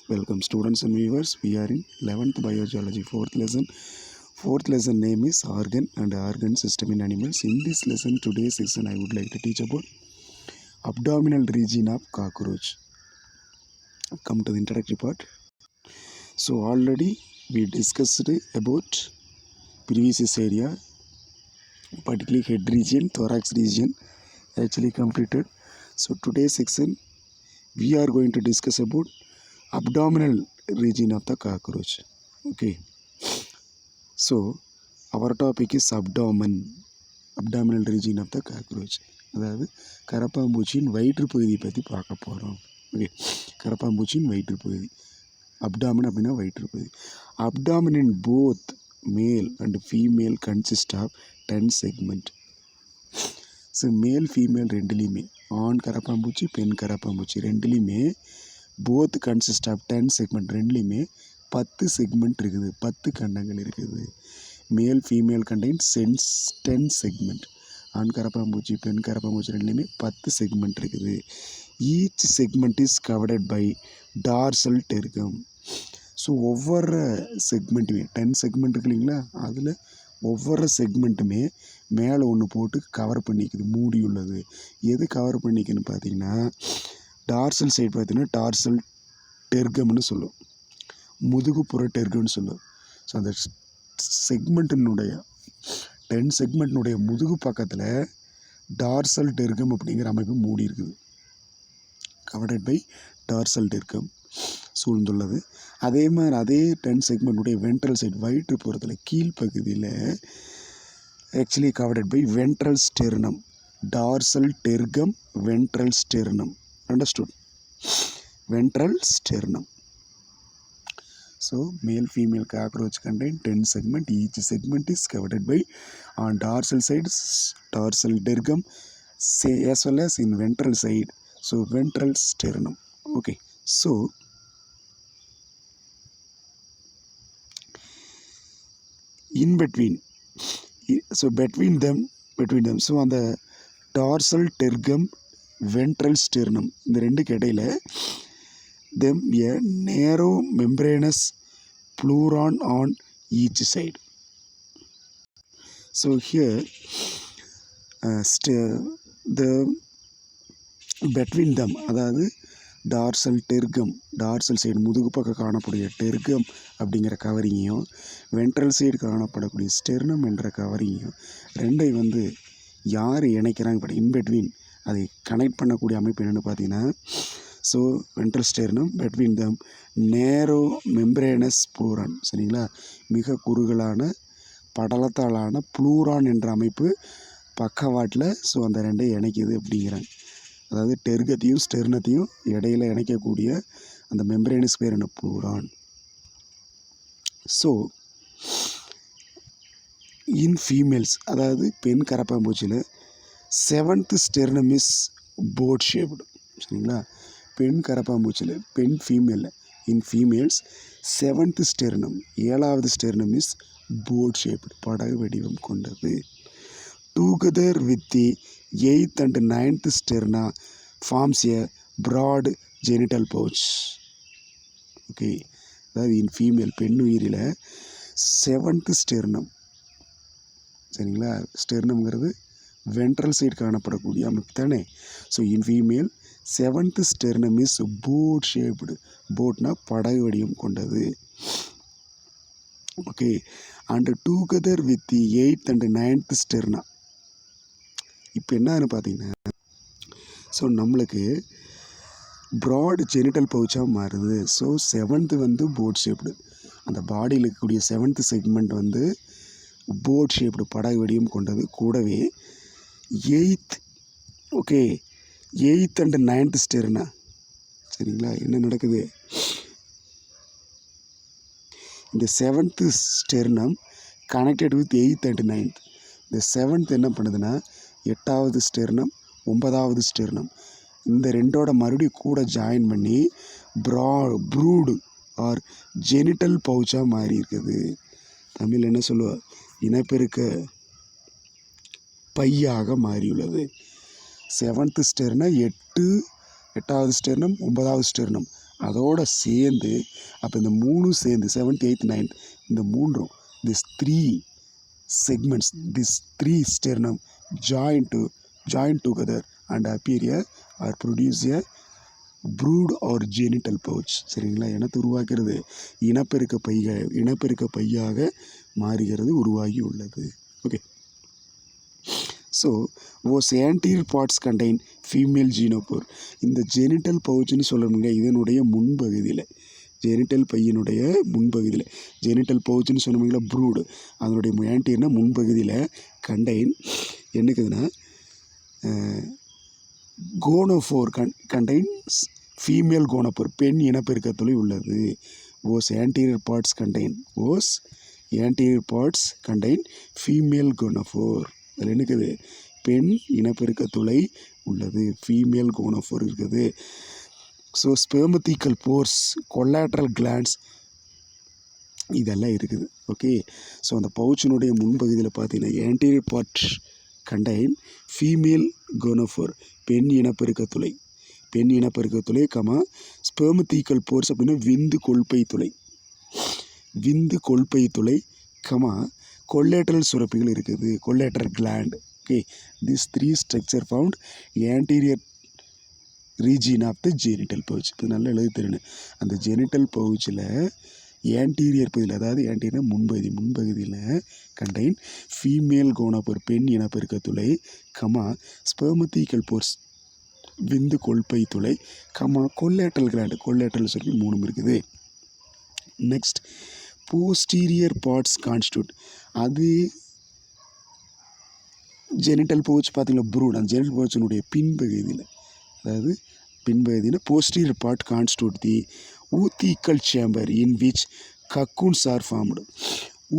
Welcome students and viewers. We are in 11th biogeology 4th lesson. 4th lesson name is organ and organ system in animals. In this lesson, today's lesson, I would like to teach about abdominal region of cockroach. Come to the introductory part. So already we discussed about previous area, particularly head region, thorax region, actually completed. So today's section, we are going to discuss about abdominal region of the cockroach. Okay, so our topic is abdominal region of the cockroach. அதாவது கரப்பாம்பூச்சியின் வயிற்றுப்பகுதியை பற்றி பார்க்க போகிறோம். Okay, கரப்பாம்பூச்சியின் வயிற்றுப்பகுதி, abdomen அப்படின்னா வயிற்றுப்பகுதி. Abdomen in both male and female consist of 10 segment. So male female ரெண்டுலேயுமே, ஆண் கரப்பாம்பூச்சி பெண் கரப்பாம்பூச்சி ரெண்டுலேயுமே போத் கன்சிஸ்ட் ஆஃப் 10 செக்மெண்ட், ரெண்டுலேயுமே 10 செக்மெண்ட் இருக்குது, 10 கண்டங்கள் இருக்குது. Male female contain 10 segment. ஆண் கரப்பாம்பூச்சி பெண் கரப்பாம்பூச்சி ரெண்டுலேயுமே 10 செக்மெண்ட் இருக்குது. Each segment is covered by dorsal tergum. So ஒவ்வொரு செக்மெண்ட்டுமே 10 செக்மெண்ட் இருக்கு இல்லைங்களா, அதில் ஒவ்வொரு செக்மெண்ட்டுமே மேலே ஒன்று போட்டு கவர் பண்ணிக்குது, மூடி உள்ளது. எது கவர் பண்ணிக்குதுன்னு பார்த்தீங்கன்னா, டார்சல் சைடு பார்த்தீங்கன்னா டார்சல் டெர்கம்னு சொல்லும், முதுகுப்புற டெர்கம்னு சொல்லும். ஸோ அந்த செக்மெண்ட்டினுடைய 10 செக்மெண்ட்டினுடைய முதுகு பக்கத்தில் டார்சல் டெர்கம் அப்படிங்கிற அமைப்பு மூடி இருக்குது, கவர்டட் பை டார்சல் டெர்கம் சூழ்ந்துள்ளது. அதே மாதிரி அதே 10 செக்மெண்ட்டுடைய வென்ட்ரல் சைடு வயிற்றுப்புறத்தில் கீழ்ப்பகுதியில் actually covered by ventral sternum, dorsal tergum ventral sternum. Understood? Ventral sternum. So male female cockroach contain 10 segment. Each segment is covered by on dorsal side dorsal dergum, say as well as in ventral side, so ventral sternum. Okay, so in between, so between them, so on the dorsal tergum ventral sternum, இந்த ரெண்டுக்கு இடையில் them a narrow membranous pleuron on each side. So here the between them, அதாவது dorsal டெர்கம், dorsal side முதுகு பக்கம் காணக்கூடிய டெர்கம் அப்படிங்கிற கவரிங்கையும் ventral side காணப்படக்கூடிய sternum என்ற கவரிங்கையும் ரெண்டை யார் இணைக்கிறாங்க பட் இன்பிட்வீன் அதை கனெக்ட் பண்ணக்கூடிய அமைப்பு என்னென்னு பார்த்தீங்கன்னா, ஸோ வென்ட்ரல் ஸ்டெர்னம் பெட்வீன் தம் நேரோ மெம்ப்ரேனஸ் ப்ளூரான், சரிங்களா, மிக குறுகலான படலத்தாலான ப்ளூரான் என்ற அமைப்பு பக்கவாட்டில் ஸோ அந்த ரெண்டை இணைக்குது அப்படிங்கிறாங்க. அதாவது டெர்கத்தையும் ஸ்டெர்னத்தையும் இடையில் இணைக்கக்கூடிய அந்த மெம்ப்ரேனஸ் பேர் என்ன, ப்ளூரான். ஸோ இன் ஃபீமேல்ஸ், அதாவது பெண் கரப்பாம்பூச்சியில் 7th sternum is boat shaped, சரிங்களா. பெண் கரப்பாம்பூச்சியில் பெண் ஃபீமேலில் இன் ஃபீமேல்ஸ் 7th sternum, 7வது sternum is boat shaped, படகு வடிவம் கொண்டது. Together with the 8th and 9th sterna forms a broad genital pouch. Okay, அதாவது இன் ஃபீமேல் பெண் உயிரில் 7th sternum, சரிங்களா. ஸ்டெர்னம்ங்கிறது வென்ட்ரல் சைடு காணப்படக்கூடிய அமைப்பு தானே. So in female 7th sternum is boat shaped, போட்னா படகு வடிவம் கொண்டது. Okay, and together with the 8th and 9th sterna. இப்போ என்னன்னு பார்த்தீங்கன்னா, ஸோ நம்மளுக்கு ப்ராட் ஜெனிட்டல் பவுச்சாக மாறுது. ஸோ 7th போட் ஷேப்டு, அந்த பாடியில் இருக்கக்கூடிய 7th செக்மெண்ட் போட் ஷேப்டு படகு வடிவம் கொண்டது. கூடவே 8th, okay, 8th and 9th ஸ்டெர்னா, சரிங்களா. என்ன நடக்குது, இந்த 7th sternum connected with 8th and 9th. இந்த 7th என்ன பண்ணுதுன்னா 8வது ஸ்டெர்னம் 9வது ஸ்டெர்னம் இந்த ரெண்டோட மறுபடியும் கூட ஜாயின் பண்ணி ப்ரூடு ஆர் ஜெனிட்டல் பவுச்சாக மாறி இருக்குது. தமிழ் என்ன சொல்லுவா, இனப்பெருக்க பையாக மாறியுள்ளது. 7th ஸ்டெர்னா 8வது ஸ்டெர்னம் 9வது ஸ்டெர்னம் அதோட சேர்ந்து அப்போ இந்த மூணும் சேர்ந்து 7th 8th 9th இந்த மூன்றும் this 3 segments, this 3 sternum join together and appear or produce a brood or genital pouch. சரிங்களா, எனத்தை உருவாக்கிறது இனப்பெருக்க பையாக மாறுகிறது, உருவாகி உள்ளது. Okay, so those anterior parts contain female gynospore. இந்த ஜெனிட்டல் பவுச்சுன்னு சொல்லணுங்க, இதனுடைய முன்பகுதியில் ஜெனிட்டல் பையனுடைய முன்பகுதியில் ஜெனிட்டல் பவுச்சுன்னு சொன்னோம்ங்களா ப்ரூடு, அதனுடைய ஆன்டீரியர்னா முன்பகுதியில் கண்டைன் என்னக்குதுன்னா கோனோஃபோர் கண்டைன்ஸ் ஃபீமேல் கோனோஃபோர், பெண் இனப்பெருக்கத்துளை உள்ளது. So anterior parts contain female gonophore. அதில் என்னக்குது, பெண் இனப்பெருக்கத்துளை உள்ளது, ஃபீமேல் கோனோஃபோர் இருக்குது. So spermathecal pores, collateral glands இதெல்லாம் இருக்குது. ஓகே, ஸோ அந்த பவுச்சினுடைய முன்பகுதியில் பார்த்தீங்கன்னா anterior part contain female gonophore, பெண் இனப்பெருக்கத்துளை கமா ஸ்பெர்மத்திக்கல் போர்ஸ் அப்படின்னா விந்து கொள்பை துளை கமா கொலேட்ரல் சுரப்பிகள் இருக்குது, collateral gland. Okay, this 3 structure found anterior region of the genital pouch. இப்போ நல்லா எழுதி தரணும், அந்த ஜெனிட்டல் பவுச்சில் ஆன்டீரியர் பகுதியில், அதாவது ஆன்டீரியர் முன்பகுதியில் கண்டைன் ஃபீமேல் கோனோஃபோர், பெண் இனப்பெருக்கத்துளை கமா ஸ்பெர்மத்திக்கல் போர்ஸ், விந்து கொள்பை துளை கமா கொலேட்ரல் கிளாண்ட், கொலேட்ரல் சுரப்பி 3 இருக்குது. நெக்ஸ்ட் போஸ்டீரியர் பார்ட்ஸ் கான்ஸ்டியூட், அது ஜெனிட்டல் பவுச் பார்த்தீங்களா ப்ரூட், அந்த ஜெனிட்டல் பவுச்சினுடைய பின்பகுதியில், அதாவது பின்பகுதியில் posterior part constitute the oothecal chamber in which cocoons are formed.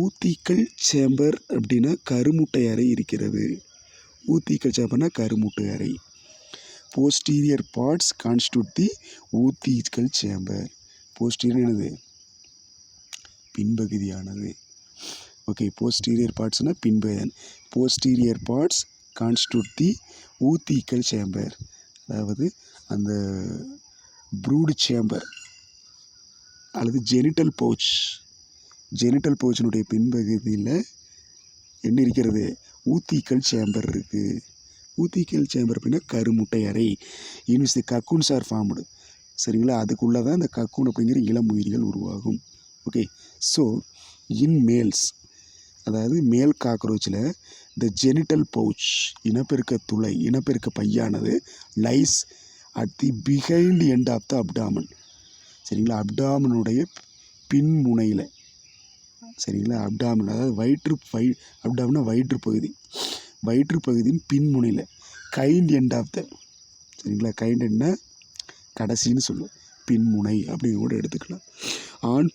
Oothecal chamber அப்படின்னா கருமுட்டை அறை இருக்கிறது. ஊத்திக்கல் சேம்பர்னா கருமுட்டை அறை. Posterior parts constitute the oothecal chamber. Posterior என்னது, பின்பகுதியானது. ஓகே, போஸ்டீரியர் பார்ட்ஸ்னால் பின்பகுதி. Posterior parts constitute the oothecal chamber, அதாவது அந்த ப்ரூடு சேம்பர் அல்லது ஜெனிட்டல் பவுச்சினுடைய பின்பகுதியில் என்ன இருக்கிறது, ஊத்திக்கல் சேம்பர் இருக்குது. ஊத்திக்கல் சேம்பர் அப்படின்னா கருமுட்டை அறை. இன்விச் தி கக்கூன்ஸ் ஆர் ஃபார்ம்டு. சரிங்களா, அதுக்குள்ளே தான் இந்த கக்கூன் அப்படிங்கிற இளம் உயிரிகள் உருவாகும். ஓகே, ஸோ இன் மேல்ஸ், அதாவது மேல் காக்ரோச்சில் த ஜெனிட்டல் பவுச், இனப்பெருக்க பையானது lies at the behind end of the abdomen. சரிங்களா, அப்டாமனுடைய பின்முனையில். சரிங்களா, அப்டாமன் அதாவது அப்டாமனா வயிற்றுப்பகுதியின் பின்முனையில் கைண்ட் எண்ட் ஆஃப் த, சரிங்களா, கைண்ட் என்ன கடைசின்னு சொல்லுவோம், பின்முனை அப்படின்னு கூட எடுத்துக்கலாம். ஆண்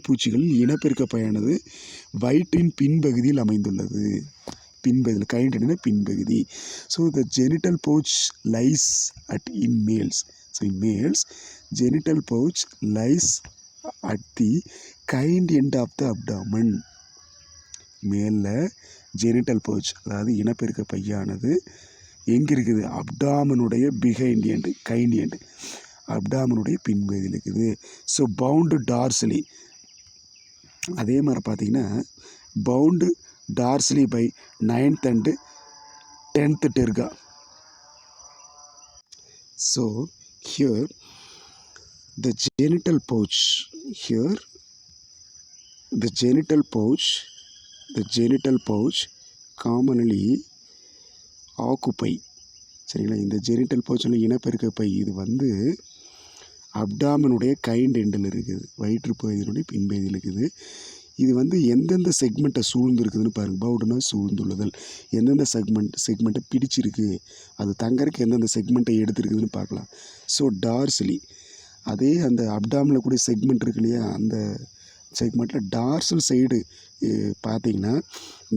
பூச்சிகள் இனப்பெருக்க பையானது வயிற்றின் பின்பகுதியில் அமைந்துள்ளது. பின்பகுதியில் கைண்ட் என்ன பின்பகுதி. So the genital pouch lies at in males. So in males genital pouch lies at the hind end of the abdomen. மேலில் ஜெனிட்டல் பவுச் அதாவது இனப்பெருக்க பையானது எங்கே இருக்குது, அப்டாமனுடைய பிஹைண்ட் எண்டு, கைண்ட் எண்டு, அப்டாமனுடைய பின்பகுதியில் இருக்குது. ஸோ பவுண்டு டார்சலி, அதே மாதிரி பார்த்தீங்கன்னா பவுண்டு டார்சலி பை 9th and 10th terga. So here the genital pouch commonly occupy. சரிங்களா, இந்த ஜெனிட்டல் பவுச்சில் இனப்பெருக்க பை இது வந்து அப்டாமனுடைய கைண்ட் எண்டில் இருக்குது, வயிற்றுப்பகுதியினுடைய பின்பகுதியில் இருக்குது. இது வந்து எந்தெந்த செக்மெண்ட்டை சூழ்ந்துருக்குதுன்னு பாருங்கள். பவுடுனா சூழ்ந்துள்ளதல், எந்தெந்த செக்மெண்ட்டை பிடிச்சிருக்கு, அது தங்கறதுக்கு எந்தெந்த செக்மெண்ட்டை எடுத்துருக்குதுன்னு பார்க்கலாம். ஸோ டார்சலி, அதே அந்த அப்டாமில் கூடிய செக்மெண்ட் இருக்கு இல்லையா, அந்த செக்மெண்ட்டில் டார்சல் சைடு பார்த்தீங்கன்னா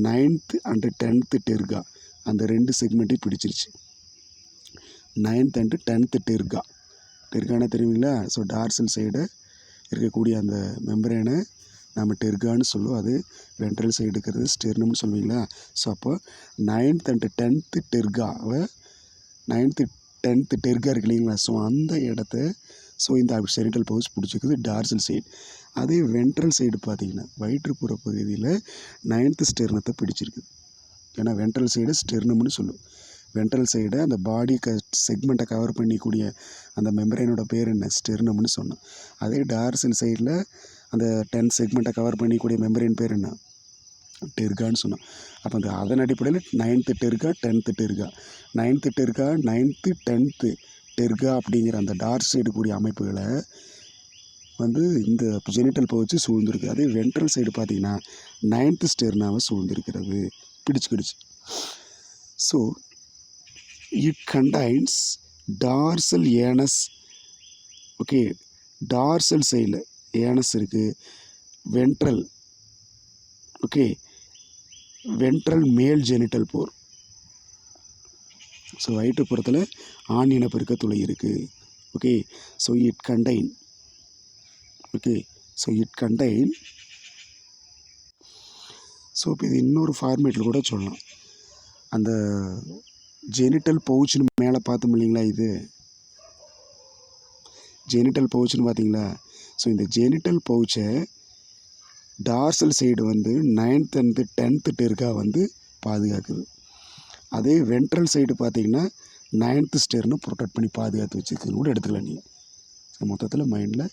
9th and 10th டெர்கா, அந்த 2 செக்மெண்ட்டையும் பிடிச்சிருச்சு. 9th and 10th டெர்கானா தெரியுங்களா. ஸோ டார்சல் சைடு இருக்கக்கூடிய அந்த மெம்பரேனை நம்ம டெர்கான்னு சொல்லுவோம். அது வென்ட்ரல் சைடு இருக்கிறது ஸ்டெர்னம்னு சொல்லுவீங்களா. ஸோ அப்போ 9th and 10th டெர்கா இருக்கு இல்லைங்களா. ஸோ அந்த இடத்த ஸோ இந்த ஜெனிட்டல் பவுச் பிடிச்சிக்குது டார்சல் சைடு. அதே வென்ட்ரல் சைடு பார்த்தீங்கன்னா வயிற்றுப்புற பகுதியில் 9th ஸ்டெர்னத்தை பிடிச்சிருக்கு. ஏன்னா வென்ட்ரல் சைடு ஸ்டெர்னம்னு சொல்லும். வென்ட்ரல் சைடு அந்த பாடி செக்மெண்ட்டை கவர் பண்ணிக்கூடிய அந்த மெம்பரேனோட பேர் என்ன, ஸ்டெர்னம்னு சொன்னோம். அதே டார்சல் சைடில் அந்த 10 செக்மெண்ட்டை கவர் பண்ணிக்கூடிய மெம்பரேன் பேர் என்ன, டெர்கான்னு சொன்னோம். அப்போ அந்த அதன் அடிப்படையில் 9th டெர்கா 10th டெர்கா 9th டெர்கா 9th 10th டெர்கா அப்படிங்கிற அந்த டார்க் சைடு கூடிய அமைப்புகளை வந்து இந்த ஜெனிட்டல் பவுச்சு சூழ்ந்திருக்கு. அதே வென்ட்ரல் சைடு பார்த்தீங்கன்னா 9th ஸ்டெர்னாவை சூழ்ந்திருக்கிறது, பிடிச்சிக்கிடுச்சு. So it contains dorsal anus. Okay, dorsal சைடில் ஏனஸ் இருக்குது. Ventral, okay, ventral male genital pore. So வயிற்றுப்புறத்தில் ஆண் இனப்பெருக்க துளை இருக்குது. Okay, so it contain, okay, so it contain. So இப்போ இது இன்னொரு ஃபார்மேட்டில் கூட சொல்லலாம். அந்த ஜெனிட்டல் பவுச்சுன்னு மேலே பார்த்தோம் இல்லைங்களா, இது ஜெனிட்டல் பவுச்சுன்னு பார்த்தீங்களா. ஸோ இந்த ஜெனிட்டல் பவுச்சை டார்சல் சைடு வந்து 9th and 10th டெர்கா வந்து பாதுகாக்குது. அதே வென்ட்ரல் சைடு பார்த்தீங்கன்னா 9th ஸ்டெர்னு ப்ரொடெக்ட் பண்ணி பாதுகாத்து வச்சுருக்குன்னு கூட எடுத்துக்கலாம் நீங்கள். ஸோ மொத்தத்தில் மைண்டில்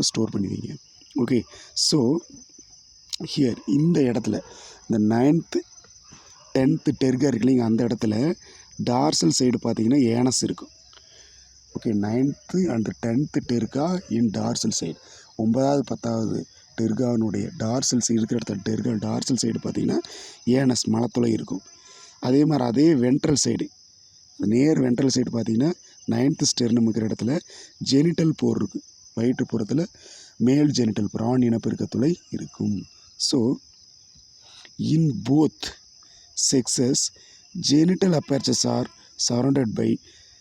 ஸ்டோர் பண்ணுவீங்க. ஓகே, ஸோ ஹியர் இந்த இடத்துல இந்த 9th 10th டெர்கா இருக்கு இல்லைங்க, அந்த இடத்துல டார்சல் சைடு பார்த்தீங்கன்னா ஏனஸ் இருக்கும். Okay, 9th and 10th terga in dorsal side. 9வது 10வது டெர்கானுடைய டார்சல் சைடு இருக்கிற இடத்துல டெர்கா டார்சல் சைடு பார்த்தீங்கன்னா ஏனஸ் மலத்துளை இருக்கும். அதே மாதிரி அதே வென்ட்ரல் சைடு, நேர் வென்ட்ரல் சைடு பார்த்தீங்கன்னா 9th ஸ்டெர்னம் இருக்கிற இடத்துல ஜெனிட்டல் போர் இருக்குது. வயிற்றுப்புறத்தில் மேல் ஜெனிட்டல் போர், ஆண் இனப்பெருக்க துளை இருக்கும். So in both sexes genital apertures are surrounded by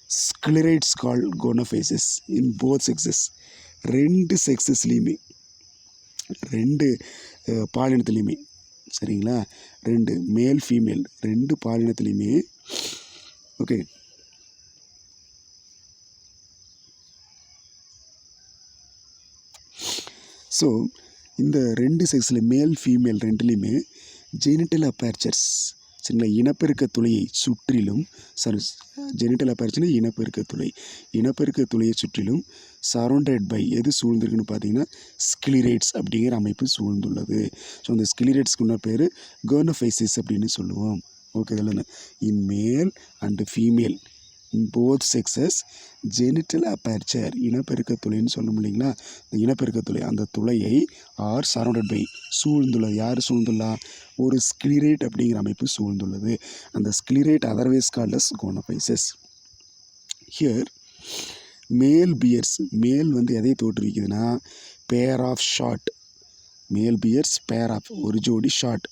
sclerites called gonapophyses. In both sexes, ரெண்டு செக்ஸஸ்லேயுமே, ரெண்டு பாலினத்துலேயுமே, சரிங்களா, ரெண்டு மேல் ஃபீமேல் ரெண்டு பாலினத்துலேயுமே. ஓகே, ஸோ இந்த ரெண்டு செக்ஸில் மேல் ஃபீமேல் ரெண்டுலேயுமே ஜெனிட்டல் அப்பேர்ச்சர்ஸ், சரிங்களா, இனப்பெருக்க துளையை சுற்றிலும், ஜெனிட்டல் அப்பேர்ச்சர்னா இனப்பெருக்க துளை, இனப்பெருக்க துளையை சுற்றிலும் சரௌண்டட் பை எது சூழ்ந்திருக்குன்னு பார்த்தீங்கன்னா ஸ்க்ளிரைட்ஸ் அப்படிங்கிற அமைப்பு சூழ்ந்துள்ளது. ஸோ அந்த ஸ்க்ளிரைட்ஸ்க்கு உள்ள பேர் கோனோஃபைசிஸ் அப்படின்னு சொல்லுவோம். ஓகே, இதில் in male and female in both sexes genital aperture, இனப்பெருக்க துளைன்னு சொல்லணும் இல்லைங்களா, இந்த இனப்பெருக்க துளை அந்த துளையை ஆர் சரௌண்டட் பை சூழ்ந்துள்ளது. யார் சூழ்ந்துள்ளா, ஒரு ஸ்க்ளிரைட் அப்படிங்கிற அமைப்பு சூழ்ந்துள்ளது. அந்த ஸ்க்ளிரைட் அதர்வைஸ் கால்ட் அஸ் கோனோஃபைசஸ். ஹியர் மேல் பியர்ஸ், மேல் வந்து எதை தோற்றுவிக்குதுன்னா பேர் ஆஃப் ஷார்ட், மேல் பியர்ஸ் பேர் ஆஃப் ஒரு ஜோடி ஷார்ட்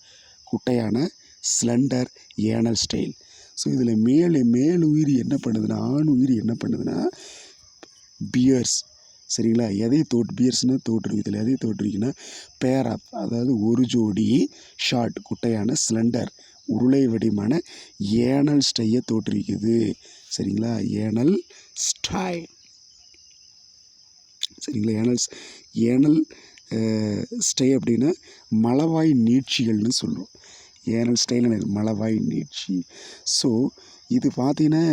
குட்டையான ஸ்லெண்டர் ஏனல் ஸ்டைல். ஸோ இதில் மேல் உயிரி என்ன பண்ணுதுன்னா, ஆண் உயிரி என்ன பண்ணுதுன்னா பியர்ஸ், சரிங்களா, எதை பியர்ஸ்னால் தோற்றுவிக்கல, எதை தோற்றுவிக்குன்னா பேர் ஆஃப், அதாவது ஒரு ஜோடி ஷார்ட் குட்டையான ஸ்லெண்டர் உருளை வடிவமான ஏனல் ஸ்டையை தோற்றுவிக்குது. சரிங்களா, ஏனல் ஸ்டை, சரிங்களா, ஏனல் ஸ்டை அப்படின்னா மலவாய் நீட்சிகள்னு சொல்லுவோம். ஏனல் ஸ்டைல் மலவாய் நீட்சி. ஸோ இது பார்த்தீங்கன்னா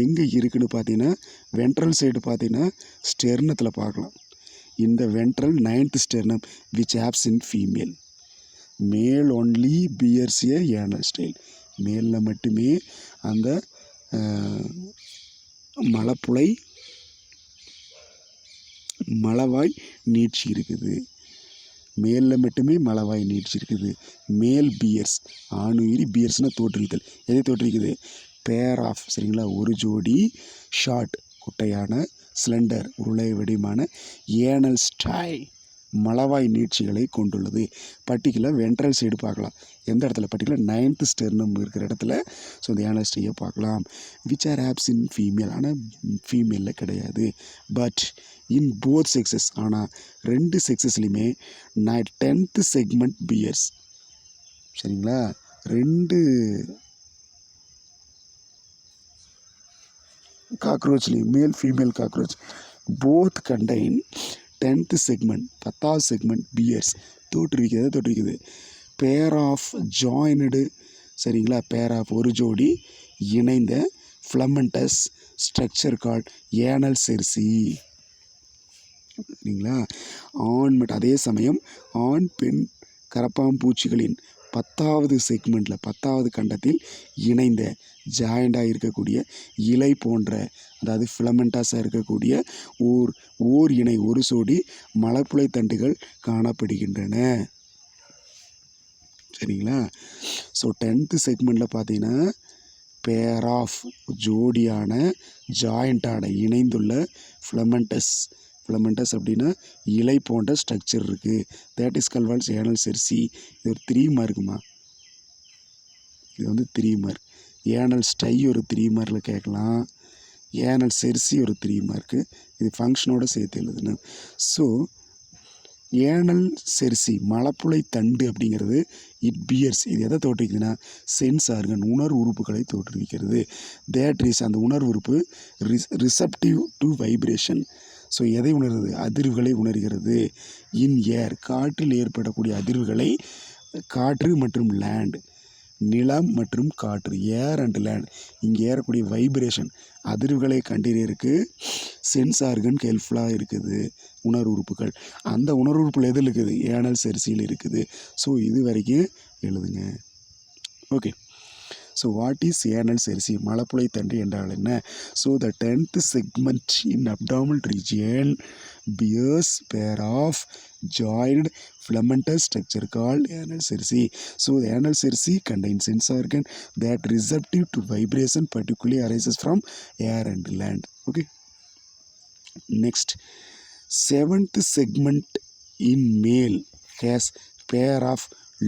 எங்கே இருக்குதுன்னு பார்த்தீங்கன்னா வென்ட்ரல் சைடு பார்த்தீங்கன்னா ஸ்டெர்னத்தில் பார்க்கலாம். இந்த ventral 9th sternum which apps in female. மேல் ஒன்லி பியர்ஸ் ஏ ஏனல் ஸ்டைல், மேலில் மட்டுமே அந்த மலப்புளை மலவாய் நீட்சி இருக்குது, மேலில் மட்டுமே மலவாய் நீட்சி இருக்குது. மேல் பியர்ஸ், ஆணுயிரி பியர்ஸ்னால் தோற்றுவித்தல், எதை தோற்றுவிக்குது பேர் ஆஃப், சரிங்களா, ஒரு ஜோடி ஷார்ட் குட்டையான ஸ்லெண்டர் உருளை வடிவமான ஏனல் ஸ்டை மலவாய் நீட்சிகளை கொண்டுள்ளது. பர்டிகுலர் வென்ட்ரல் சைடு பார்க்கலாம். எந்த இடத்துல பர்டிகுலர் 9th ஸ்டெர்னம் இருக்கிற இடத்துல ஸோ இந்த ஏனல் ஸ்டையை பார்க்கலாம். Which are apps in female, ஆனால் ஃபீமேலில் கிடையாது. பட் இன் போத் செக்ஸஸ், ஆனால் ரெண்டு செக்ஸஸ்லையுமே 10th செக்மெண்ட் பியர்ஸ், சரிங்களா, ரெண்டு காக்ரோச்லேயும் male female cockroach both contain 10th segment 10வது செக்மெண்ட் பியர்ஸ் தோற்றுவிக்குது பேர் ஆஃப் ஜாயினடு சரிங்களா பேர் ஆஃப் ஒரு ஜோடி இணைந்த filamentous structure called anal cerci சரிங்களா அதே சமயம் ஆண் பெண் கரப்பாம்பூச்சிகளின் 10வது செக்மெண்ட்டில் 10வது கண்டத்தில் இணைந்த ஜாயிண்டாக இருக்கக்கூடிய இலை போன்ற அதாவது ஃபிலமெண்டாஸாக இருக்கக்கூடிய ஓர் இணை ஒரு சோடி மலப்புழை தண்டுகள் காணப்படுகின்றன சரிங்களா. ஸோ 10th செக்மெண்ட்டில் பார்த்தீங்கன்னா பேர் ஆஃப் ஜோடியான ஜாயிண்டான இணைந்துள்ள ஃபிலமெண்டஸ் அப்படின்னா இலை போன்ற ஸ்ட்ரக்சர் இருக்குது. That is called anal Cersei. இது ஒரு 3 மார்க்குமா, இது வந்து 3 மார்க். ஏனல் ஸ்டை ஒரு 3 மார்க்கில் கேட்கலாம், ஏனல் செர்சி ஒரு 3 மார்க்கு. இது ஃபங்க்ஷனோட சேர்த்து எழுதுணும். ஸோ ஏனல் செர்சி மலப்புழை தண்டு அப்படிங்கிறது இட் பியர்ஸ் இது எதை தோற்றுவிக்குதுன்னா சென்ஸ் ஆர்கன் உணர்வு உறுப்புகளை தோற்றுவிக்கிறது. தேட் இஸ் அந்த உணர்வு உறுப்பு ரிசப்டிவ் டு வைப்ரேஷன். ஸோ எதை உணர்கிறது? அதிர்வுகளை உணர்கிறது. இன் ஏர் காற்றில் ஏற்படக்கூடிய அதிர்வுகளை காற்று மற்றும் லேண்ட் நிலம் மற்றும் காற்று ஏர் அண்ட் லேண்ட் இங்கே ஏறக்கூடிய வைப்ரேஷன் அதிர்வுகளை கண்டறியறதுக்கு சென்ஸ் ஆர்கன் ஹெல்ப்ஃபுல்லாக இருக்குது உணர்வு உறுப்புகள். அந்த உணர்வு உறுப்புகள் எதில் இருக்குது? ஏனல் செர்சியில் இருக்குது. ஸோ இது வரைக்கும் எழுதுங்க. Okay. So what is anal cerci? மலப்புழை தண்டு என்றால் என்ன? So the 10th segment in abdominal region bears pair of joined filamentous structure called anal cerci. So the anal cerci contains sense organ that receptive to vibration particularly arises from air and land. Okay. Next, 7th segment in male has pair of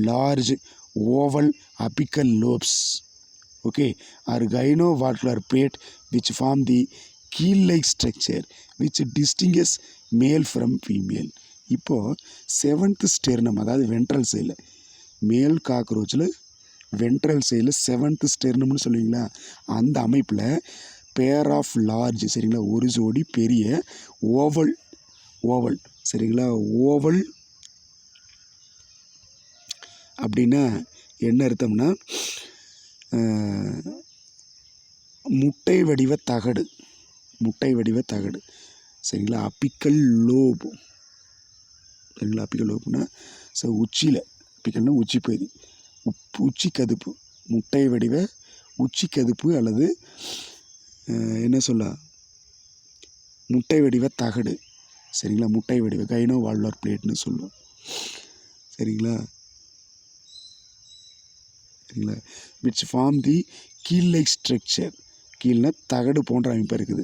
large oval apical lobes. Okay, or gynovalvular plate which form the keel-like structure which distinguishes மேல் from female. இப்போது 7th sternum அதாவது ventral சைடில் மேல் காக்ரோச்சில் ventral சைடில் 7th ஸ்டெர்னம்னு சொல்லுவீங்களா அந்த அமைப்பில் pair of large சரிங்களா ஒரு ஜோடி பெரிய ஓவல் சரிங்களா. ஓவல் அப்படின்னா என்ன அர்த்தம்னா முட்டை வடிவ தகடு சரிங்களா. அப்பிக்கல் லோப் சரிங்களா. அப்பிக்கல் லோப்னா ஸோ உச்சியில் அப்பிக்கல்னா உச்சி பகுதி உச்சி கதுப்பு முட்டை வடிவ உச்சி கதுப்பு அல்லது என்ன சொல்ல முட்டை வடிவ தகடு சரிங்களா. முட்டை வடிவ கைனோவால்வுலர் பிளேட்னு சொல்லுவோம் சரிங்களா. Which form the keel like structure கீழ்னா தகடு போன்ற அமைப்பாக இருக்குது.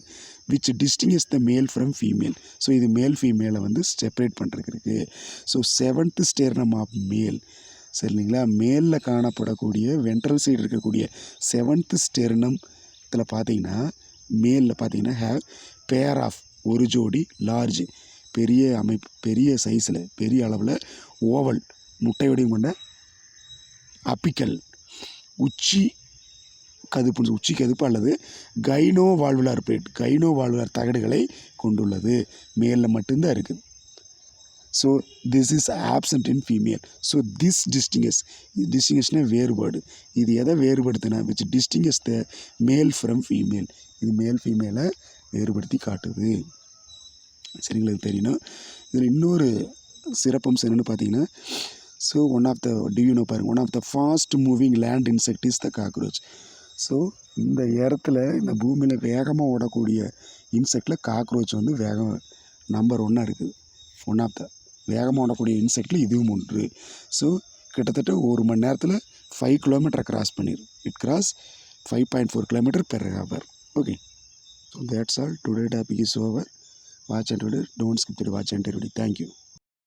விச் டிஸ்டிங்ஸ் த மேல் ஃப்ரம் ஃபீமேல். ஸோ இது மேல் ஃபீமேலை வந்து செப்பரேட் பண்ணுறதுக்கு இருக்குது. So 7th sternum of male சரிங்களா. மேலில் காணப்படக்கூடிய வென்ட்ரல் சைடு இருக்கக்கூடிய 7th ஸ்டெர்னம் இதில் பார்த்தீங்கன்னா மேலில் பார்த்தீங்கன்னா ஹேவ் பேர் ஆஃப் ஒரு ஜோடி லார்ஜ் பெரிய சைஸில் பெரிய அளவில் ஓவல் முட்டை வடிவம் கொண்ட அப்பிக்கல் உச்சி கதுப்பு அல்லது கைனோவால்வுலார் பிளேட் கைனோவால்வுலார் தகடுகளை கொண்டுள்ளது. மேலில் மட்டும்தான் இருக்குது. So this is absent in female. So this டிஸ்டிங்கஸ்னா வேறுபாடு. இது எதை வேறுபடுத்தினா விச் டிஸ்டிங்கஸ் த மேல் ஃப்ரம் ஃபீமேல். இது மேல் ஃபீமேலை வேறுபடுத்தி காட்டுது சரிங்களா. இது தெரியணும். இதில் இன்னொரு சிறப்பம்சம் என்னென்னு பார்த்தீங்கன்னா so one of the fast moving land insect is the cockroach. So இந்த இடத்துல இந்த பூமியில் வேகமாக ஓடக்கூடிய இன்செக்டில் காக்ரோச் வந்து நம்பர் 1 இருக்குது. ஒன் ஆஃப் த வேகமாக ஓடக்கூடிய இன்செக்டில் இதுவும் ஒன்று. ஸோ கிட்டத்தட்ட ஒரு மணி நேரத்தில் 5 கிலோமீட்டரை கிராஸ் பண்ணிடும். It cross 5.4 kilometre per hour. Okay. So that's all. Today topic is over. Watch and video. Don't skip to watch and video. Thank you.